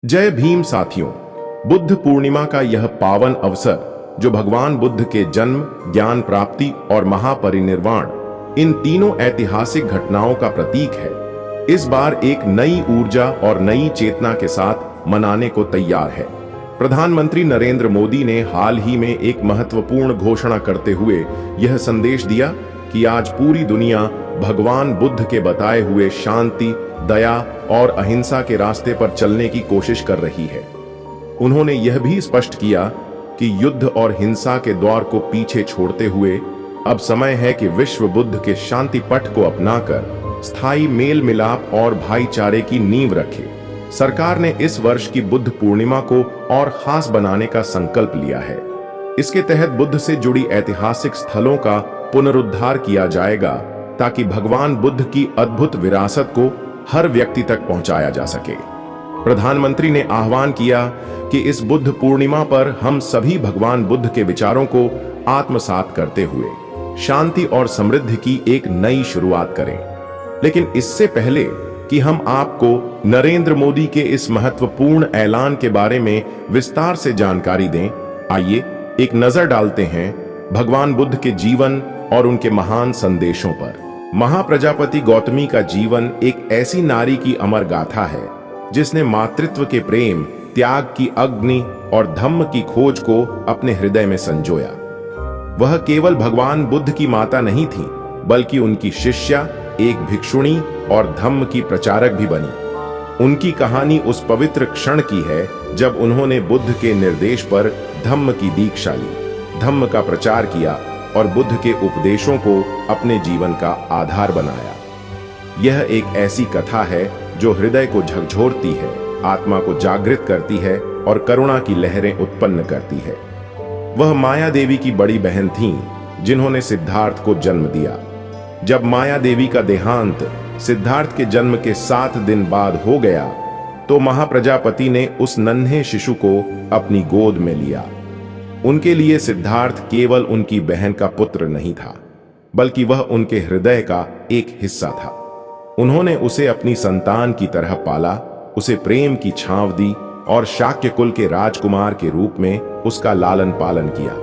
जय भीम साथियों। बुद्ध पूर्णिमा का यह पावन अवसर जो भगवान बुद्ध के जन्म, ज्ञान प्राप्ति और महापरिनिर्वाण, इन तीनों ऐतिहासिक घटनाओं का प्रतीक है, इस बार एक नई ऊर्जा और नई चेतना के साथ मनाने को तैयार है। प्रधानमंत्री नरेंद्र मोदी ने हाल ही में एक महत्वपूर्ण घोषणा करते हुए यह संदेश दिया कि आज पूरी दुनिया भगवान बुद्ध के बताए हुए शांति, दया और अहिंसा के रास्ते पर चलने की कोशिश कर रही है। उन्होंने यह भी स्पष्ट किया कि युद्ध और हिंसा के दौर को पीछे छोड़ते हुए अब समय है कि विश्व बुद्ध के शांति पथ को अपनाकर स्थायी मेल मिलाप और भाईचारे की नींव रखे। सरकार ने इस वर्ष की बुद्ध पूर्णिमा को और खास बनाने का संकल्प लिया है। इसके तहत बुद्ध से जुड़ी ऐतिहासिक स्थलों का पुनरुद्धार किया जाएगा ताकि भगवान बुद्ध की अद्भुत विरासत को हर व्यक्ति तक पहुंचाया जा सके। प्रधानमंत्री ने आह्वान किया कि इस बुद्ध पूर्णिमा पर हम सभी भगवान बुद्ध के विचारों को आत्मसात करते हुए शांति और समृद्धि की एक नई शुरुआत करें। लेकिन इससे पहले कि हम आपको नरेंद्र मोदी के इस महत्वपूर्ण ऐलान के बारे में विस्तार से जानकारी दें, आइए एक नजर डालते हैं भगवान बुद्ध के जीवन और उनके महान संदेशों पर। महाप्रजापति गौतमी का जीवन एक ऐसी नारी की अमर गाथा है जिसने मातृत्व के प्रेम, त्याग की अग्नि और धम्म की खोज को अपने हृदय में संजोया। वह केवल भगवान बुद्ध की माता नहीं थी, बल्कि उनकी शिष्या, एक भिक्षुणी और धम्म की प्रचारक भी बनी। उनकी कहानी उस पवित्र क्षण की है जब उन्होंने बुद्ध के निर्देश पर धम्म की दीक्षा ली, धम्म का प्रचार किया और बुद्ध के उपदेशों को अपने जीवन का आधार बनाया। यह एक ऐसी कथा है जो हृदय को झकझोरती है, आत्मा को जागृत करती है और करुणा की लहरें उत्पन्न करती है। वह माया देवी की बड़ी बहन थीं, जिन्होंने सिद्धार्थ को जन्म दिया। जब माया देवी का देहांत सिद्धार्थ के जन्म के 7 दिन बाद हो गया, तो महाप्रजापति ने उस नन्हे शिशु को अपनी गोद में लिया। उनके लिए सिद्धार्थ केवल उनकी बहन का पुत्र नहीं था, बल्कि वह उनके हृदय का एक हिस्सा था। उन्होंने उसे अपनी संतान की तरह पाला, उसे प्रेम की छांव दी और शाक्य कुल के राजकुमार के रूप में उसका लालन पालन किया।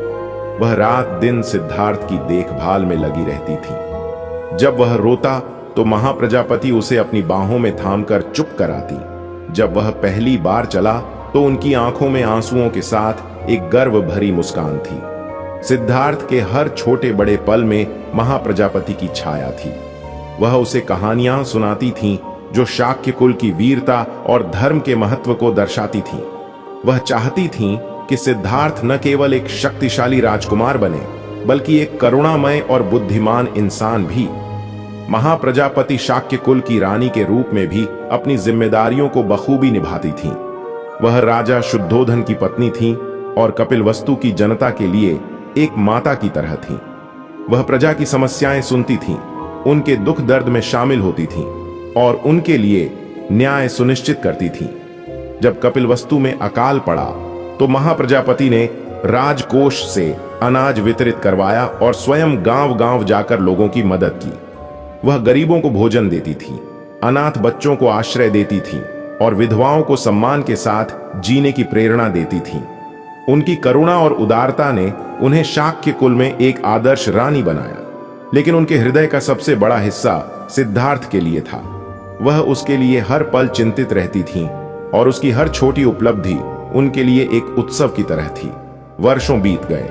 वह रात दिन सिद्धार्थ की देखभाल में लगी रहती थी। जब वह रोता तो महाप्रजापति उसे अपनी बाहों में थामकर चुप कराती। जब वह पहली बार चला तो उनकी आंखों में आंसुओं के साथ एक गर्व भरी मुस्कान थी। सिद्धार्थ के हर छोटे बड़े पल में महाप्रजापति की छाया थी। वह उसे कहानियां सुनाती थीं जो शाक्य कुल की वीरता और धर्म के महत्व को दर्शाती थीं। वह चाहती थीं कि सिद्धार्थ न केवल एक शक्तिशाली राजकुमार बने, बल्कि एक करुणामय और बुद्धिमान इंसान भी। महाप्रजापति शाक्य कुल की रानी के रूप में भी अपनी जिम्मेदारियों को बखूबी निभाती थीं। वह राजा शुद्धोधन की पत्नी थीं और कपिलवस्तु की जनता के लिए एक माता की तरह थीं। वह प्रजा की समस्याएं सुनती थीं, उनके दुख दर्द में शामिल होती थीं और उनके लिए न्याय सुनिश्चित करती थीं। जब कपिलवस्तु में अकाल पड़ा तो महाप्रजापति ने राजकोष से अनाज वितरित करवाया और स्वयं गांव-गांव जाकर लोगों की मदद की। वह गरीबों को भोजन देती थी, अनाथ बच्चों को आश्रय देती थी और विधवाओं को सम्मान के साथ जीने की प्रेरणा देती थी। उनकी करुणा और उदारता ने उन्हें शाक्य कुल में एक आदर्श रानी बनाया। लेकिन उनके हृदय का सबसे बड़ा हिस्सा सिद्धार्थ के लिए था। वह उसके लिए हर पल चिंतित रहती थीं और उसकी हर छोटी उपलब्धि उनके लिए एक उत्सव की तरह थी। वर्षों बीत गए,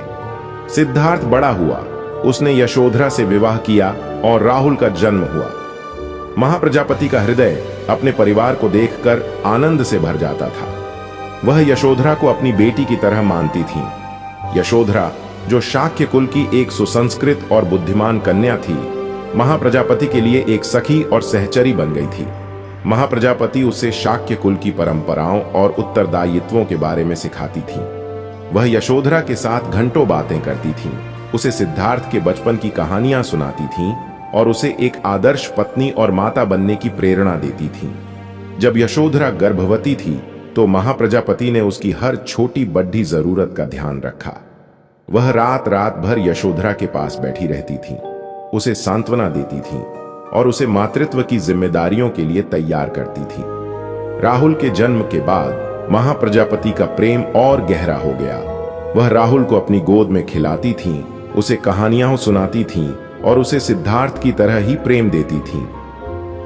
सिद्धार्थ बड़ा हुआ, उसने यशोधरा से विवाह किया और राहुल का जन्म हुआ। महाप्रजापति का हृदय अपने परिवार को देखकर आनंद से भर जाता था। वह यशोधरा को अपनी बेटी की तरह मानती थी। यशोधरा, जो शाक्य कुल की एक सुसंस्कृत और बुद्धिमान कन्या थी, महाप्रजापति के लिए एक सखी और सहचरी बन गई थी। महाप्रजापति उसे शाक्य कुल की परंपराओं और उत्तरदायित्वों के बारे में सिखाती थी। वह यशोधरा के साथ घंटों बातें करती थी, उसे सिद्धार्थ के बचपन की कहानियां सुनाती थीं और उसे एक आदर्श पत्नी और माता बनने की प्रेरणा देती थीं। जब यशोधरा गर्भवती थी तो महाप्रजापति ने उसकी हर छोटी बड़ी जरूरत का ध्यान रखा। वह रात रात भर यशोधरा के पास बैठी रहती थी, उसे सांत्वना देती थी और उसे मातृत्व की जिम्मेदारियों के लिए तैयार करती थी। राहुल के जन्म के बाद महाप्रजापति का प्रेम और गहरा हो गया। वह राहुल को अपनी गोद में खिलाती थीं, उसे कहानियां सुनाती थीं और उसे सिद्धार्थ की तरह ही प्रेम देती थीं।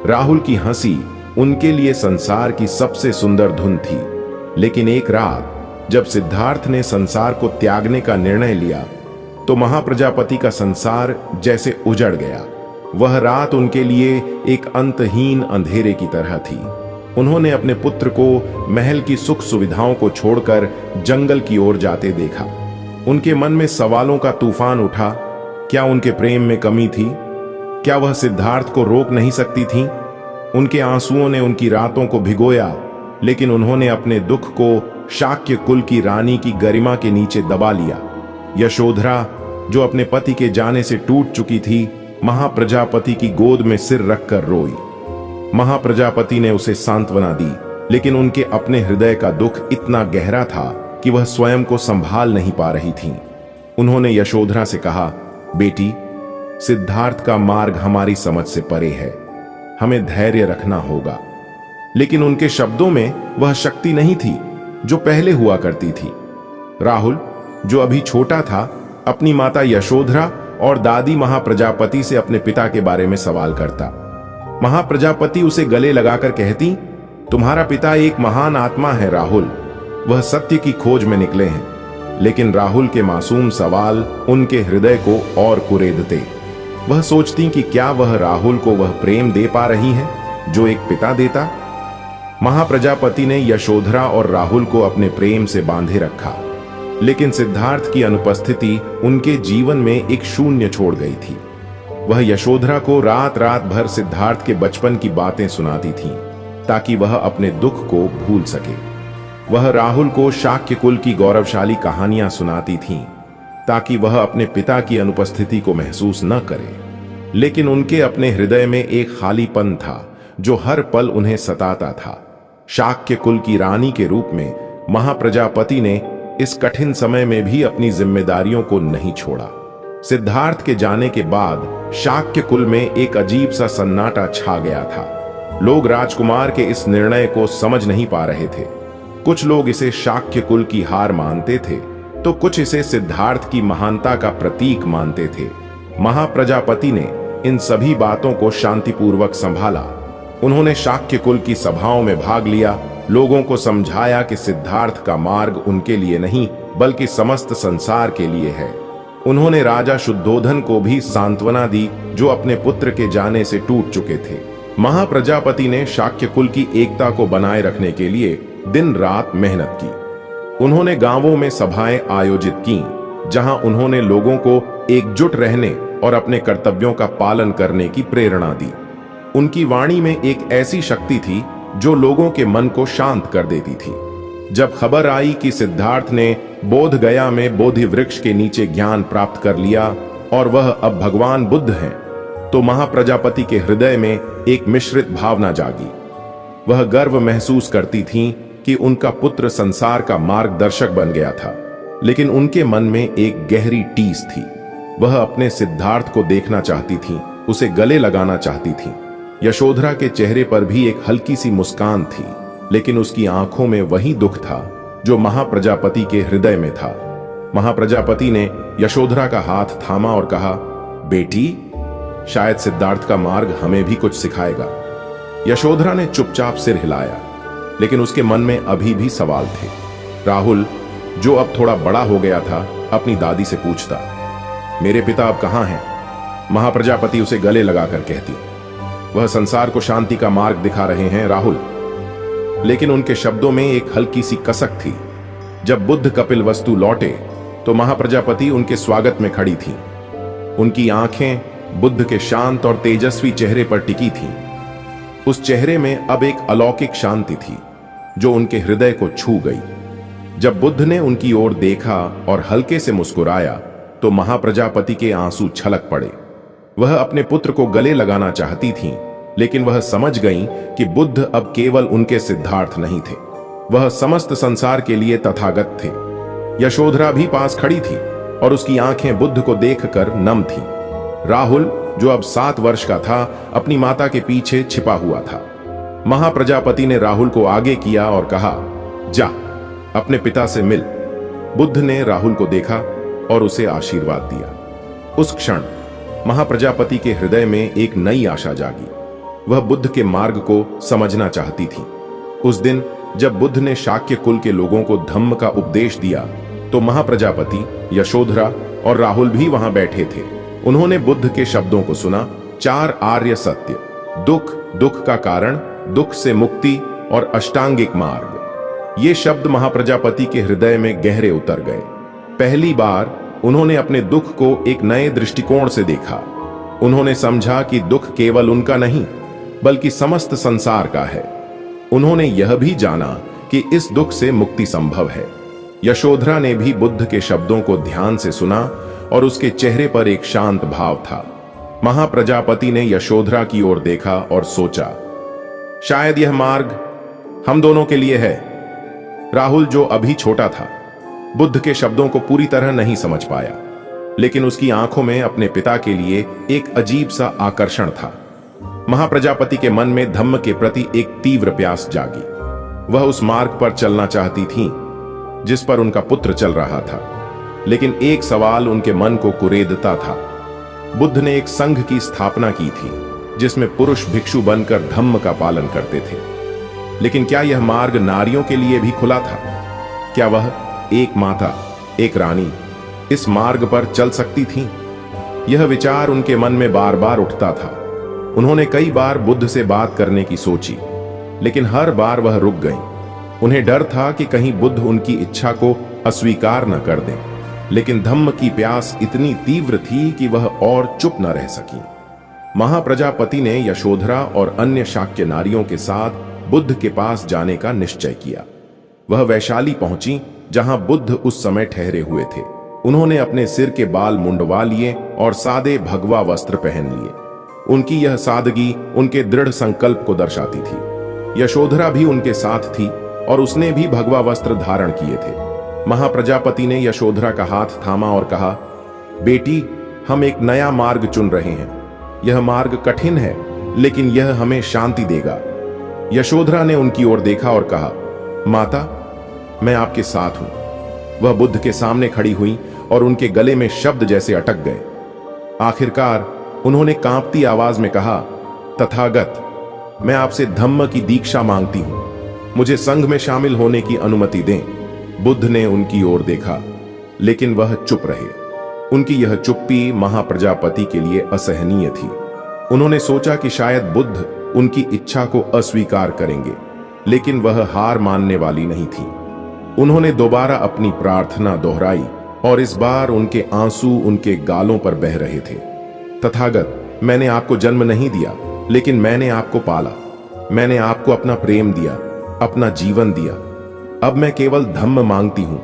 राहुल की हंसी उनके लिए संसार की सबसे सुंदर धुन थी। लेकिन एक रात जब सिद्धार्थ ने संसार को त्यागने का निर्णय लिया तो महाप्रजापति का संसार जैसे उजड़ गया। वह रात उनके लिए एक अंतहीन अंधेरे की तरह थी। उन्होंने अपने पुत्र को महल की सुख सुविधाओं को छोड़कर जंगल की ओर जाते देखा। उनके मन में सवालों का तूफान उठा। क्या उनके प्रेम में कमी थी? क्या वह सिद्धार्थ को रोक नहीं सकती थीं? उनके आंसुओं ने उनकी रातों को भिगोया, लेकिन उन्होंने अपने दुख को शाक्य कुल की रानी की गरिमा के नीचे दबा लिया। यशोधरा, जो अपने पति के जाने से टूट चुकी थी, महाप्रजापति की गोद में सिर रखकर रोई। महाप्रजापति ने उसे सांत्वना दी, लेकिन उनके अपने हृदय का दुख इतना गहरा था कि वह स्वयं को संभाल नहीं पा रही थीं। उन्होंने यशोधरा से कहा, बेटी, सिद्धार्थ का मार्ग हमारी समझ से परे है, हमें धैर्य रखना होगा। लेकिन उनके शब्दों में वह शक्ति नहीं थी जो पहले हुआ करती थी। राहुल, जो अभी छोटा था, अपनी माता यशोधरा और दादी महाप्रजापति से अपने पिता के बारे में सवाल करता। महाप्रजापति उसे गले लगाकर कहती, तुम्हारा पिता एक महान आत्मा है राहुल, वह सत्य की खोज में निकले हैं। लेकिन राहुल के मासूम सवाल उनके हृदय को और कुरेदते। वह सोचती कि क्या वह राहुल को वह प्रेम दे पा रही हैं जो एक पिता देता। महाप्रजापति ने यशोधरा और राहुल को अपने प्रेम से बांधे रखा, लेकिन सिद्धार्थ की अनुपस्थिति उनके जीवन में एक शून्य छोड़ गई थी। वह यशोधरा को रात रात भर सिद्धार्थ के बचपन की बातें सुनाती थीं, ताकि वह अपने दुख को भूल सके। वह राहुल को शाक्य कुल की गौरवशाली कहानियां सुनाती थीं, ताकि वह अपने पिता की अनुपस्थिति को महसूस न करे। लेकिन उनके अपने हृदय में एक खालीपन था जो हर पल उन्हें सताता था। शाक्य कुल की रानी के रूप में महाप्रजापति ने इस कठिन समय में भी अपनी जिम्मेदारियों को नहीं छोड़ा। सिद्धार्थ के जाने के बाद शाक्य कुल में एक अजीब सा सन्नाटा छा गया था। लोग राजकुमार के इस निर्णय को समझ नहीं पा रहे थे। कुछ लोग इसे शाक्य कुल की हार मानते थे, तो कुछ इसे सिद्धार्थ की महानता का प्रतीक मानते थे। महाप्रजापति ने इन सभी बातों को शांतिपूर्वक संभाला। उन्होंने शाक्य कुल की सभाओं में भाग लिया, लोगों को समझाया कि सिद्धार्थ का मार्ग उनके लिए नहीं बल्कि समस्त संसार के लिए है। उन्होंने राजा शुद्धोधन को भी सांत्वना दी, जो अपने पुत्र के जाने से टूट चुके थे। महाप्रजापति ने शाक्य कुल की एकता को बनाए रखने के लिए दिन रात मेहनत की। उन्होंने गांवों में सभाएं आयोजित की, जहां उन्होंने लोगों को एकजुट रहने और अपने कर्तव्यों का पालन करने की प्रेरणा दी। उनकी वाणी में एक ऐसी शक्ति थी जो लोगों के मन को शांत कर देती थी। जब खबर आई कि सिद्धार्थ ने बोध गया में बोधि वृक्ष के नीचे ज्ञान प्राप्त कर लिया और वह अब भगवान बुद्ध हैं, तो महाप्रजापति के हृदय में एक मिश्रित भावना जागी। वह गर्व महसूस करती थीं कि उनका पुत्र संसार का मार्गदर्शक बन गया था, लेकिन उनके मन में एक गहरी टीस थी। वह अपने सिद्धार्थ को देखना चाहती थीं, उसे गले लगाना चाहती थीं। यशोधरा के चेहरे पर भी एक हल्की सी मुस्कान थी, लेकिन उसकी आंखों में वही दुख था जो महाप्रजापति के हृदय में था। महाप्रजापति ने यशोधरा का हाथ थामा और कहा, बेटी, शायद सिद्धार्थ का मार्ग हमें भी कुछ सिखाएगा। यशोधरा ने चुपचाप सिर हिलाया, लेकिन उसके मन में अभी भी सवाल थे। राहुल, जो अब थोड़ा बड़ा हो गया था, अपनी दादी से पूछता, मेरे पिता अब कहां हैं? महाप्रजापति उसे गले लगाकर कहती, वह संसार को शांति का मार्ग दिखा रहे हैं राहुल। लेकिन उनके शब्दों में एक हल्की सी कसक थी। जब बुद्ध कपिलवस्तु लौटे तो महाप्रजापति उनके स्वागत में खड़ी थीं। उनकी आंखें बुद्ध के शांत और तेजस्वी चेहरे पर टिकी थीं। उस चेहरे में अब एक अलौकिक शांति थी जो उनके हृदय को छू गई। जब बुद्ध ने उनकी ओर देखा और हल्के से मुस्कुराया तो महाप्रजापति के आंसू छलक पड़े। वह अपने पुत्र को गले लगाना चाहती थीं, लेकिन वह समझ गईं कि बुद्ध अब केवल उनके सिद्धार्थ नहीं थे, वह समस्त संसार के लिए तथागत थे। यशोधरा भी पास खड़ी थी और उसकी आंखें बुद्ध को देखकर नम थीं। राहुल, जो अब 7 वर्ष का था, अपनी माता के पीछे छिपा हुआ था। महाप्रजापति ने राहुल को आगे किया और कहा, जा, अपने पिता से मिल। बुद्ध ने राहुल को देखा और उसे आशीर्वाद दिया। उस क्षण महाप्रजापति के हृदय में एक नई आशा जागी। वह बुद्ध के मार्ग को समझना चाहती थी। उस दिन जब बुद्ध ने शाक्य कुल के लोगों को धम्म का उपदेश दिया तो महाप्रजापति, यशोधरा और राहुल भी वहां बैठे थे। उन्होंने बुद्ध के शब्दों को सुना। 4 आर्य सत्य, दुख, दुख का कारण, दुख से मुक्ति और अष्टांगिक मार्ग। ये शब्द महाप्रजापति के हृदय में गहरे उतर गए। पहली बार उन्होंने अपने दुख को एक नए दृष्टिकोण से देखा। उन्होंने समझा कि दुख केवल उनका नहीं बल्कि समस्त संसार का है। उन्होंने यह भी जाना कि इस दुख से मुक्ति संभव है। यशोधरा ने भी बुद्ध के शब्दों को ध्यान से सुना और उसके चेहरे पर एक शांत भाव था। महाप्रजापति ने यशोधरा की ओर देखा और सोचा, शायद यह मार्ग हम दोनों के लिए है। राहुल, जो अभी छोटा था, बुद्ध के शब्दों को पूरी तरह नहीं समझ पाया, लेकिन उसकी आंखों में अपने पिता के लिए एक अजीब सा आकर्षण था। महाप्रजापति के मन में धम्म के प्रति एक तीव्र प्यास जागी। वह उस मार्ग पर चलना चाहती थी जिस पर उनका पुत्र चल रहा था, लेकिन एक सवाल उनके मन को कुरेदता था। बुद्ध ने एक संघ की स्थापना की थी जिसमें पुरुष भिक्षु बनकर धम्म का पालन करते थे, लेकिन क्या यह मार्ग नारियों के लिए भी खुला था? क्या वह एक माता, एक रानी इस मार्ग पर चल सकती थी? यह विचार उनके मन में बार बार उठता था। उन्होंने कई बार बुद्ध से बात करने की सोची, लेकिन हर बार वह रुक गईं। उन्हें डर था कि कहीं बुद्ध उनकी इच्छा को अस्वीकार न कर दें, लेकिन धम्म की प्यास इतनी तीव्र थी कि वह और चुप न रह सकी। महाप्रजापति ने यशोधरा और अन्य शाक्य नारियों के साथ बुद्ध के पास जाने का निश्चय किया। वह वैशाली पहुंची जहां बुद्ध उस समय ठहरे हुए थे। उन्होंने अपने सिर के बाल मुंडवा लिए और सादे भगवा वस्त्र पहन लिए। उनकी यह सादगी उनके दृढ़ संकल्प को दर्शाती थी। यशोधरा भी उनके साथ थी और उसने भी भगवा वस्त्र धारण किए थे। महाप्रजापति ने यशोधरा का हाथ थामा और कहा, बेटी, हम एक नया मार्ग चुन रहे हैं। यह मार्ग कठिन है, लेकिन यह हमें शांति देगा। यशोधरा ने उनकी ओर देखा और कहा, माता, मैं आपके साथ हूं। वह बुद्ध के सामने खड़ी हुई और उनके गले में शब्द जैसे अटक गए। आखिरकार उन्होंने कांपती आवाज में कहा, तथागत, मैं आपसे धम्म की दीक्षा मांगती हूं। मुझे संघ में शामिल होने की अनुमति दें। बुद्ध ने उनकी ओर देखा, लेकिन वह चुप रहे। उनकी यह चुप्पी महाप्रजापति के लिए असहनीय थी। उन्होंने सोचा कि शायद बुद्ध उनकी इच्छा को अस्वीकार करेंगे, लेकिन वह हार मानने वाली नहीं थी। उन्होंने दोबारा अपनी प्रार्थना दोहराई और इस बार उनके आंसू उनके गालों पर बह रहे थे। तथागत, मैंने आपको जन्म नहीं दिया, लेकिन मैंने आपको पाला। मैंने आपको अपना प्रेम दिया, अपना जीवन दिया। अब मैं केवल धम्म मांगती हूं।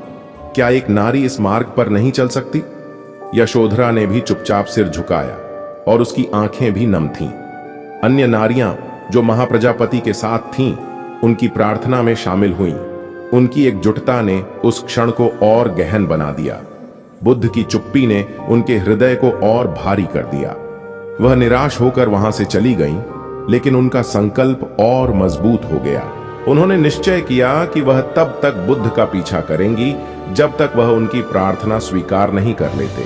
क्या एक नारी इस मार्ग पर नहीं चल सकती? यशोधरा ने भी चुपचाप सिर झुकाया और उसकी आंखें भी नम थीं। अन्य नारियां जो महाप्रजापति के साथ थीं, उनकी प्रार्थना में शामिल हुईं। उनकी एकजुटता ने उस क्षण को और गहन बना दिया। बुद्ध की चुप्पी ने उनके हृदय को और भारी कर दिया। वह निराश होकर वहां से चली गईं, लेकिन उनका संकल्प और मजबूत हो गया। उन्होंने निश्चय किया कि वह तब तक बुद्ध का पीछा करेंगी जब तक वह उनकी प्रार्थना स्वीकार नहीं कर लेते।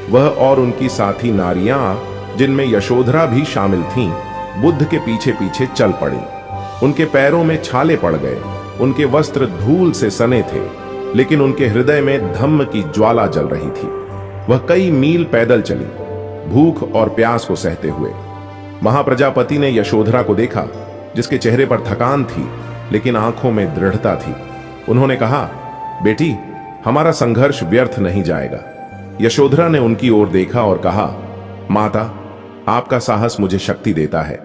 वह और उनकी साथी नारियां, जिनमें यशोधरा भी शामिल थीं, बुद्ध के पीछे पीछे चल पड़ी। उनके पैरों में छाले पड़ गए, उनके वस्त्र धूल से सने थे, लेकिन उनके हृदय में धम्म की ज्वाला जल रही थी। वह कई मील पैदल चली, भूख और प्यास को सहते हुए। महाप्रजापति ने यशोधरा को देखा, जिसके चेहरे पर थकान थी लेकिन आंखों में दृढ़ता थी। उन्होंने कहा, बेटी, हमारा संघर्ष व्यर्थ नहीं जाएगा। यशोधरा ने उनकी ओर देखा और कहा, माता, आपका साहस मुझे शक्ति देता है।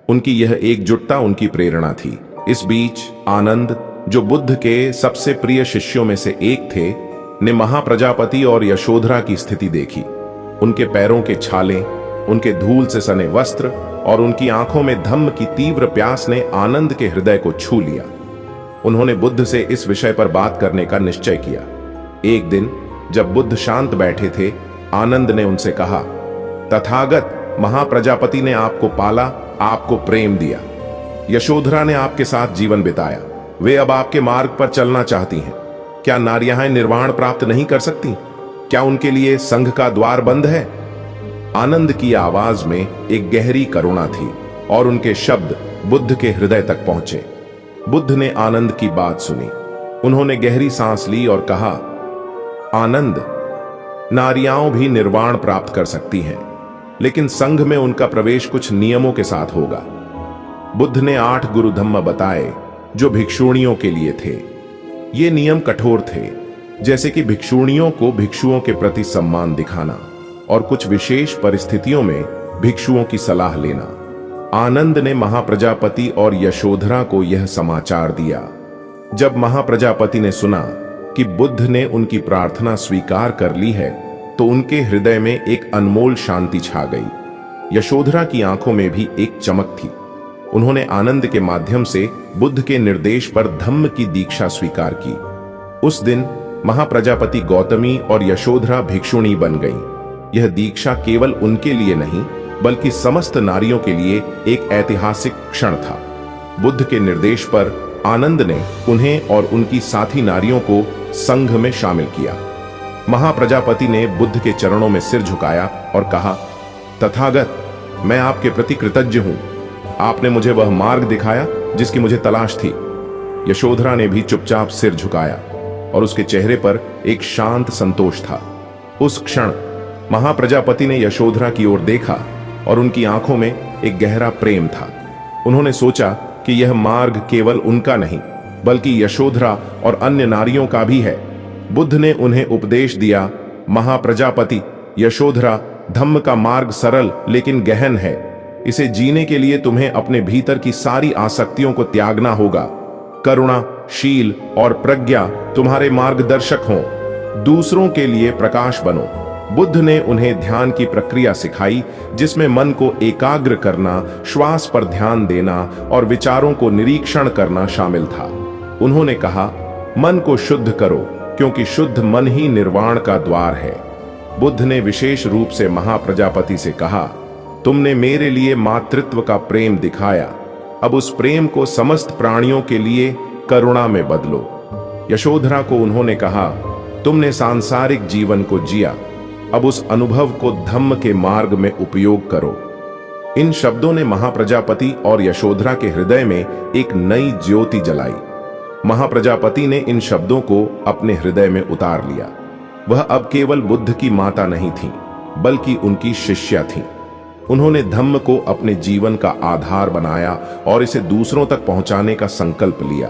उनकी यह एकजुटता उनकी प्रेरणा थी। इस बीच आनंद, जो बुद्ध के सबसे प्रिय शिष्यों में से एक थे, ने महाप्रजापति और यशोधरा की स्थिति देखी। उनके पैरों के छाले, उनके धूल से सने वस्त्र और उनकी आंखों में धम्म की तीव्र प्यास ने आनंद के हृदय को छू लिया। उन्होंने बुद्ध से इस विषय पर बात करने का निश्चय किया। एक दिन जब बुद्ध शांत बैठे थे, आनंद ने उनसे कहा, तथागत, महाप्रजापति ने आपको पाला, आपको प्रेम दिया। यशोधरा ने आपके साथ जीवन बिताया, वे अब आपके मार्ग पर चलना चाहती हैं। क्या नारियां निर्वाण प्राप्त नहीं कर सकती? क्या उनके लिए संघ का द्वार बंद है? आनंद की आवाज में एक गहरी करुणा थी और उनके शब्द बुद्ध के हृदय तक पहुंचे। बुद्ध ने आनंद की बात सुनी। उन्होंने गहरी सांस ली और कहा, आनंद, नारियां भी निर्वाण प्राप्त कर सकती हैं, लेकिन संघ में उनका प्रवेश कुछ नियमों के साथ होगा। बुद्ध ने 8 गुरु धम्म बताए जो भिक्षुणियों के लिए थे। ये नियम कठोर थे, जैसे कि भिक्षुणियों को भिक्षुओं के प्रति सम्मान दिखाना और कुछ विशेष परिस्थितियों में भिक्षुओं की सलाह लेना। आनंद ने महाप्रजापति और यशोधरा को यह समाचार दिया। जब महाप्रजापति ने सुना कि बुद्ध ने उनकी प्रार्थना स्वीकार कर ली है, तो उनके हृदय में एक अनमोल शांति छा गई। यशोधरा की आंखों में भी एक चमक थी। उन्होंने आनंद के माध्यम से बुद्ध के निर्देश पर धम्म की दीक्षा स्वीकार की। उस दिन महाप्रजापति गौतमी और यशोधरा भिक्षुणी बन गईं। यह दीक्षा केवल उनके लिए नहीं, बल्कि समस्त नारियों के लिए एक ऐतिहासिक क्षण था। बुद्ध के निर्देश पर आनंद ने उन्हें और उनकी साथी नारियों को संघ में शामिल किया। महाप्रजापति ने बुद्ध के चरणों में सिर झुकाया और कहा, तथागत, मैं आपके प्रति कृतज्ञ हूं। आपने मुझे वह मार्ग दिखाया जिसकी मुझे तलाश थी। यशोधरा ने भी चुपचाप सिर झुकाया और उसके चेहरे पर एक शांत संतोष था। उस क्षण महाप्रजापति ने यशोधरा की ओर देखा और उनकी आंखों में एक गहरा प्रेम था। उन्होंने सोचा कि यह मार्ग केवल उनका नहीं, बल्कि यशोधरा और अन्य नारियों का भी है। बुद्ध ने उन्हें उपदेश दिया, महाप्रजापति, यशोधरा, धम्म का मार्ग सरल लेकिन गहन है। इसे जीने के लिए तुम्हें अपने भीतर की सारी आसक्तियों को त्यागना होगा। करुणा, शील और प्रज्ञा तुम्हारे मार्गदर्शक हों। दूसरों के लिए प्रकाश बनो। बुद्ध ने उन्हें ध्यान की प्रक्रिया सिखाई, जिसमें मन को एकाग्र करना, श्वास पर ध्यान देना और विचारों को निरीक्षण करना शामिल था। उन्होंने कहा, मन को शुद्ध करो, क्योंकि शुद्ध मन ही निर्वाण का द्वार है। बुद्ध ने विशेष रूप से महाप्रजापति से कहा, तुमने मेरे लिए मातृत्व का प्रेम दिखाया। अब उस प्रेम को समस्त प्राणियों के लिए करुणा में बदलो। यशोधरा को उन्होंने कहा, तुमने सांसारिक जीवन को जिया, अब उस अनुभव को धम्म के मार्ग में उपयोग करो। इन शब्दों ने महाप्रजापति और यशोधरा के हृदय में एक नई ज्योति जलाई। महाप्रजापति ने इन शब्दों को अपने हृदय में उतार लिया। वह अब केवल बुद्ध की माता नहीं थी, बल्कि उनकी शिष्या थी। उन्होंने धम्म को अपने जीवन का आधार बनाया और इसे दूसरों तक पहुंचाने का संकल्प लिया।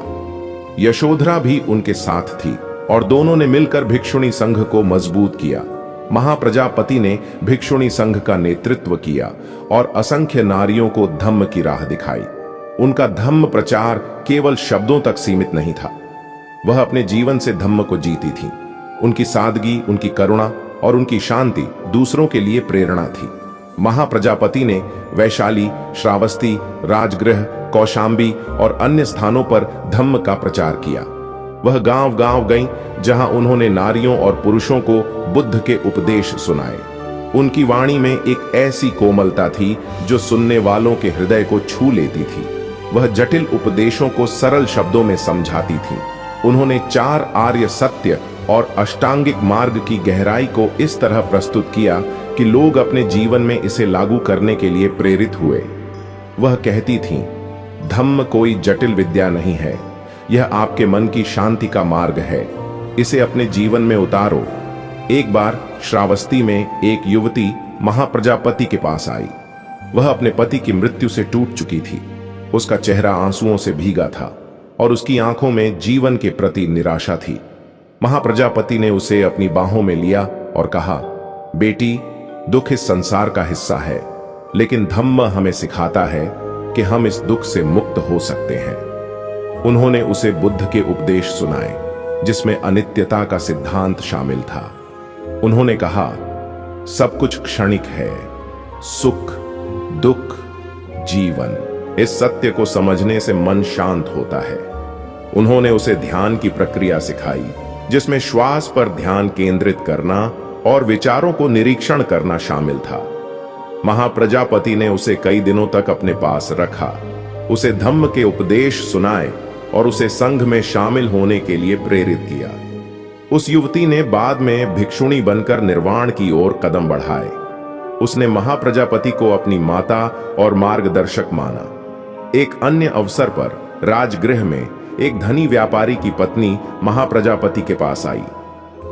यशोधरा भी उनके साथ थी और दोनों ने मिलकर भिक्षुणी संघ को मजबूत किया। महाप्रजापति ने भिक्षुणी संघ का नेतृत्व किया और असंख्य नारियों को धम्म की राह दिखाई। उनका धम्म प्रचार केवल शब्दों तक सीमित नहीं था, वह अपने जीवन से धम्म को जीती थी। उनकी सादगी, उनकी करुणा और उनकी शांति दूसरों के लिए प्रेरणा थी। महाप्रजापति ने वैशाली, श्रावस्ती, राजगृह, कौशांबी और अन्य स्थानों पर धम्म का प्रचार किया। वह गांव-गांव गईं, जहां उन्होंने नारियों और पुरुषों को बुद्ध के उपदेश सुनाए। उनकी वाणी में एक ऐसी कोमलता थी जो सुनने वालों के हृदय को छू लेती थी। वह जटिल उपदेशों को सरल शब्दों में समझाती थी। उन्होंने 4 आर्य सत्य और अष्टांगिक मार्ग की गहराई को इस तरह प्रस्तुत किया कि लोग अपने जीवन में इसे लागू करने के लिए प्रेरित हुए। वह कहती थीं, धम्म कोई जटिल विद्या नहीं है, यह आपके मन की शांति का मार्ग है। इसे अपने जीवन में उतारो। एक बार श्रावस्ती में एक युवती महाप्रजापति के पास आई। वह अपने पति की मृत्यु से टूट चुकी थी। उसका चेहरा आंसुओं से भीगा था और उसकी आंखों में जीवन के प्रति निराशा थी। महाप्रजापति ने उसे अपनी बाहों में लिया और कहा, बेटी, दुख इस संसार का हिस्सा है, लेकिन धम्म हमें सिखाता है कि हम इस दुख से मुक्त हो सकते हैं। उन्होंने उसे बुद्ध के उपदेश सुनाए, जिसमें अनित्यता का सिद्धांत शामिल था। उन्होंने कहा, सब कुछ क्षणिक है, सुख, दुख, जीवन। इस सत्य को समझने से मन शांत होता है। उन्होंने उसे ध्यान की प्रक्रिया सिखाई, जिसमें श्वास पर ध्यान केंद्रित करना और विचारों को निरीक्षण करना शामिल था। महाप्रजापति ने उसे कई दिनों तक अपने पास रखा, उसे धम्म के उपदेश सुनाए और उसे संघ में शामिल होने के लिए प्रेरित किया। उस युवती ने बाद में भिक्षुणी बनकर निर्वाण की ओर कदम बढ़ाए। उसने महाप्रजापति को अपनी माता और मार्गदर्शक माना। एक अन्य अवसर पर राजगृह में एक धनी व्यापारी की पत्नी महाप्रजापति के पास आई।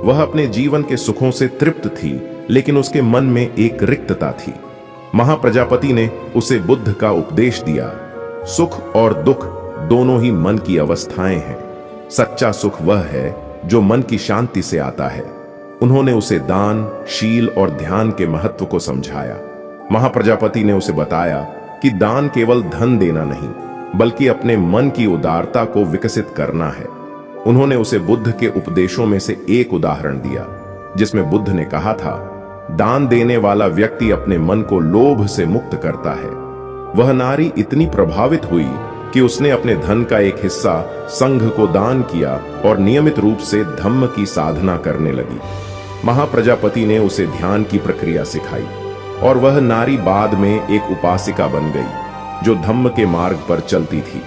वह अपने जीवन के सुखों से तृप्त थी, लेकिन उसके मन में एक रिक्तता थी। महाप्रजापति ने उसे बुद्ध का उपदेश दिया। सुख और दुख दोनों ही मन की अवस्थाएं हैं। सच्चा सुख वह है जो मन की शांति से आता है। उन्होंने उसे दान, शील और ध्यान के महत्व को समझाया। महाप्रजापति ने उसे बताया कि दान केवल धन देना नहीं, बल्कि अपने मन की उदारता को विकसित करना है। उन्होंने उसे बुद्ध के उपदेशों में से एक उदाहरण दिया, जिसमें बुद्ध ने कहा था, दान देने वाला व्यक्ति अपने मन को लोभ से मुक्त करता है। वह नारी इतनी प्रभावित हुई कि उसने अपने धन का एक हिस्सा संघ को दान किया और नियमित रूप से धम्म की साधना करने लगी। महाप्रजापति ने उसे ध्यान की प्रक्रिया सिखाई और वह नारी बाद में एक उपासिका बन गई जो धम्म के मार्ग पर चलती थी।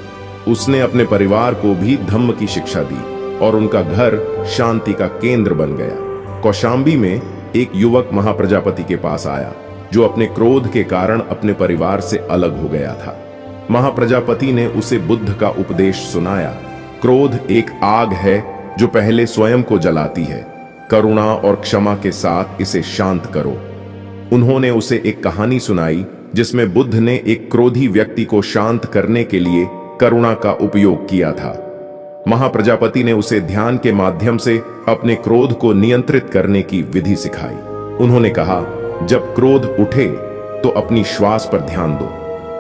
उसने अपने परिवार को भी धम्म की शिक्षा दी और उनका घर शांति का केंद्र बन गया। कौशांबी में एक युवक महाप्रजापति के पास आया जो अपने क्रोध के कारण अपने परिवार से अलग हो गया था। महाप्रजापति ने उसे बुद्ध का उपदेश सुनाया। क्रोध एक आग है जो पहले स्वयं को जलाती है। करुणा और क्षमा के साथ इसे शांत करो। उन्होंने उसे एक कहानी सुनाई जिसमें बुद्ध ने एक क्रोधी व्यक्ति को शांत करने के लिए करुणा का उपयोग किया था। महाप्रजापति ने उसे ध्यान के माध्यम से अपने क्रोध को नियंत्रित करने की विधि सिखाई। उन्होंने कहा, जब क्रोध उठे तो अपनी श्वास पर ध्यान दो।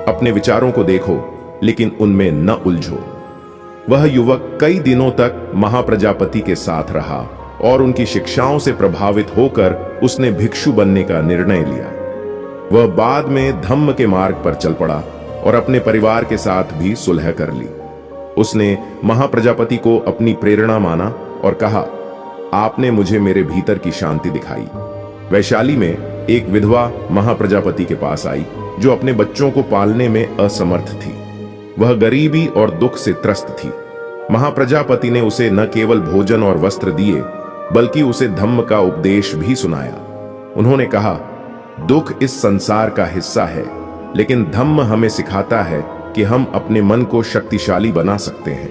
अपने विचारों को देखो, लेकिन उनमें न उलझो। वह युवक कई दिनों तक महाप्रजापति के साथ रहा और उनकी शिक्षाओं से प्रभावित होकर उसने भिक्षु बनने का निर्णय लिया। वह बाद में धम्म के मार्ग पर चल पड़ा और अपने परिवार के साथ भी सुलह कर ली। उसने महाप्रजापति को अपनी प्रेरणा माना और कहा, आपने मुझे मेरे भीतर की शांति दिखाई। वैशाली में एक विधवा महाप्रजापति के पास आई जो अपने बच्चों को पालने में असमर्थ थी। वह गरीबी और दुख से त्रस्त थी। महाप्रजापति ने उसे न केवल भोजन और वस्त्र दिए, बल्कि उसे धम्म का उपदेश भी सुनाया। उन्होंने कहा, दुख इस संसार का हिस्सा है, लेकिन धम्म हमें सिखाता है कि हम अपने मन को शक्तिशाली बना सकते हैं।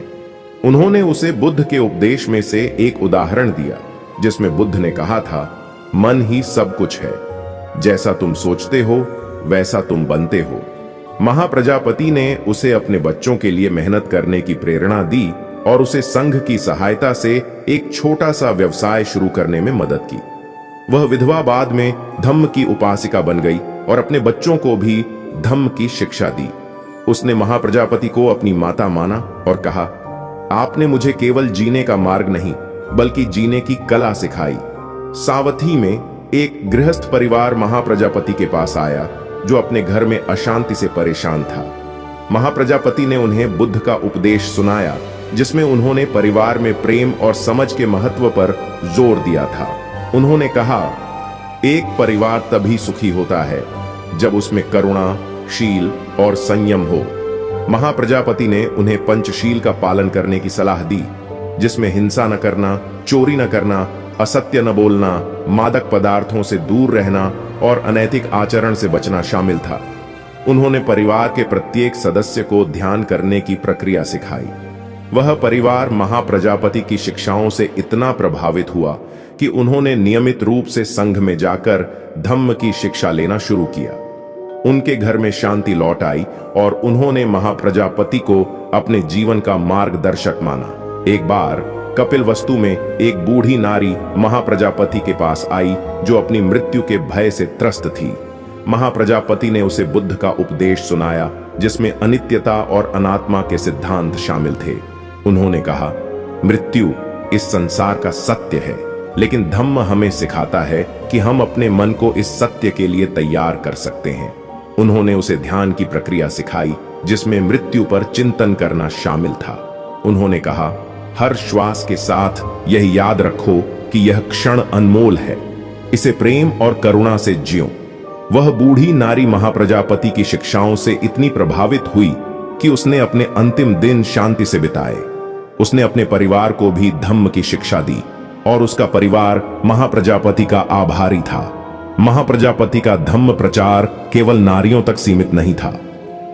उन्होंने उसे बुद्ध के उपदेश में से एक उदाहरण दिया, जिसमें बुद्ध ने कहा था, मन ही सब कुछ है। जैसा तुम सोचते हो, वैसा तुम बनते हो। महाप्रजापति ने उसे अपने बच्चों के लिए मेहनत करने की प्रेरणा दी और उसे संघ की सहायता से एक छोटा सा व्यवसाय शुरू करने में मदद की। वह विधवा बाद में धम्म की उपासिका बन गई और अपने बच्चों को भी धम्म की शिक्षा दी। उसने महाप्रजापति को अपनी माता माना और कहा, आपने मुझे केवल जीने का मार्ग नहीं, बल्कि जीने की कला सिखाई। सावथी में एक गृहस्थ परिवार महाप्रजापति के पास आया जो अपने घर में अशांति से परेशान था। महाप्रजापति ने उन्हें बुद्ध का उपदेश सुनाया, जिसमें उन्होंने परिवार में प्रेम और समझ के महत्व पर जोर दिया था। उन्होंने कहा, एक परिवार तभी सुखी होता है जब उसमें करुणा, शील और संयम हो। महाप्रजापति ने उन्हें पंचशील का पालन करने की सलाह दी, जिसमें हिंसा न करना, चोरी न करना, असत्य न बोलना, मादक पदार्थों से दूर रहना और अनैतिक आचरण से बचना शामिल था। उन्होंने परिवार के प्रत्येक सदस्य को ध्यान करने की प्रक्रिया सिखाई। वह परिवार महाप्रजापति की शिक्षाओं से इतना प्रभावित हुआ कि उन्होंने नियमित रूप से संघ में जाकर धम्म की शिक्षा लेना शुरू किया। उनके घर में शांति लौट आई और उन्होंने महाप्रजापति को अपने जीवन का मार्गदर्शक माना। एक बार कपिलवस्तु में एक बूढ़ी नारी महाप्रजापति के पास आई जो अपनी मृत्यु के भय से त्रस्त थी। महाप्रजापति ने उसे बुद्ध का उपदेश सुनाया, जिसमें अनित्यता और अनात्मा के सिद्धांत शामिल थे। उन्होंने कहा, मृत्यु इस संसार का सत्य है, लेकिन धम्म हमें सिखाता है कि हम अपने मन को इस सत्य के लिए तैयार कर सकते हैं। उन्होंने उसे ध्यान की प्रक्रिया सिखाई, जिसमें मृत्यु पर चिंतन करना शामिल था। उन्होंने कहा, हर श्वास के साथ यह याद रखो कि यह क्षण अनमोल है, इसे प्रेम और करुणा से जियो। वह बूढ़ी नारी महाप्रजापति की शिक्षाओं से इतनी प्रभावित हुई कि उसने अपने अंतिम दिन शांति से बिताए। उसने अपने परिवार को भी धम्म की शिक्षा दी और उसका परिवार महाप्रजापति का आभारी था। महाप्रजापति का धम्म प्रचार केवल नारियों तक सीमित नहीं था,